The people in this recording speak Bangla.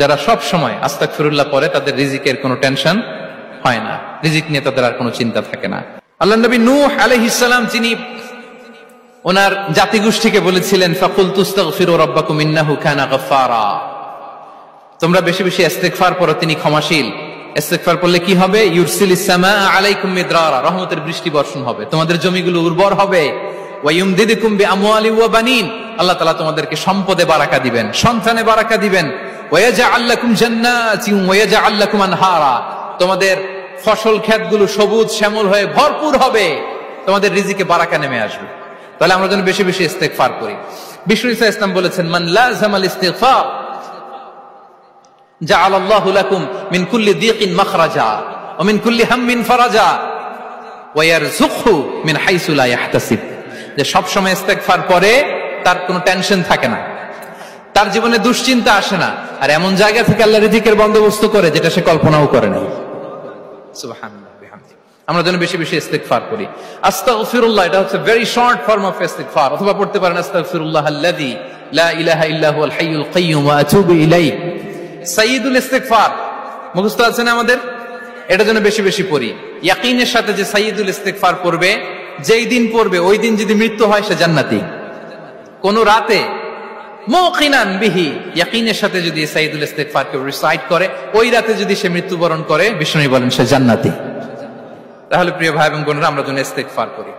যারা সব সময় আস্তাগফিরুল্লাহ পড়ে তাদের রিজিকের কোনো টেনশন হয় না, রিজিক নিয়ে তাদের আর কোনো চিন্তা থাকে না। আল্লাহ নবী নূহ আলাইহিস সালাম যিনি ওনার জাতিগোষ্ঠীকে বলেছিলেন ফাকুলতু আস্তাগফিরু রাব্বাকুম ইন্নাহু কানা গাফফারা, তোমরা বেশি বেশি ইস্তেগফার পড়ো, তিনি ক্ষমাশীল। ইস্তেগফার পড়লে কি হবে? ইউরসিলিস সামাআ আলাইকুম মিদরারা, রহমতের বৃষ্টি বর্ষণ হবে, তোমাদের জমিগুলো উর্বর হবে। ওয়া ইউমদিদুকুম বিআমওয়ালি ওয়া বানিন, আল্লাহ তাআলা তোমাদেরকে সম্পদে বারাকা দিবেন, সন্তানে বারাকা দিবেন। ওয়া ইয়াজআল লাকুম জান্নাতিন ওয়া ইয়াজআল লাকুম আনহারা, তোমাদের ফসল ক্ষেতগুলো সবুজ শ্যামল হয়ে ভরপুর হবে, তোমাদের রিজিকে বারাকা নেমে আসবে। তাহলে আমরা যেন বেশি বেশি ইস্তেগফার করি। বিষ্ণু ইসা ইসলাম বলেছেন মান লাযামাল ইস্তিগফার জাআলাল্লাহু লাকুম মিন কুল্লি দিকিন মাখরাজা ওয়া মিন কুল্লি হাম্মিন ফারাজা ওয়া ইয়ারযুকহু মিন হাইসু লা ইয়াহতাসিব, যে সব সময় ইস্তেগফার পড়ে তার কোনো টেনশন থাকে না, তার জীবনে দুশ্চিন্তা আসে না, আর এমন জায়গা থেকে আল্লাহ রিজিকের বন্দোবস্ত করে যেটা সে কল্পনাও করে না। সুবহানাল্লাহ বিহামদি। আমরা যেন বেশি বেশি ইস্তেগফার করি। আস্তাগফিরুল্লাহ এটা হচ্ছে ভেরি শর্ট ফর্ম অফ ইস্তেগফার, অথবা পড়তে পারেন আস্তাগফিরুল্লাহাল্লাযী লা ইলাহা ইল্লা হুয়াল হাইয়ুল কাইয়্যুম ওয়া আতুবু ইলাইহি। সাইয়্যিদুল ইস্তেগফার মুখস্থ আছে না আমাদের? এটা যেন বেশি বেশি পড়ি, ইয়াকিনের সাথে যে সাইয়্যিদুল ইস্তেগফার পড়বে, যেই দিন পড়বে ওই দিন যদি মৃত্যু হয় সে জান্নাতি। কোন রাতে মুকিনান বিহি, ইয়াকিনের সাথে যদি সাইয়্যিদুল ইস্তেগফার কে রিসাইট করে, ওই রাতে যদি সে মৃত্যুবরণ করে, বিষ্ণু বলেন সে জান্নাতি। তাহলে প্রিয় ভাই এবং বোনেরা, আমরা যেন ইস্তেগফার করি।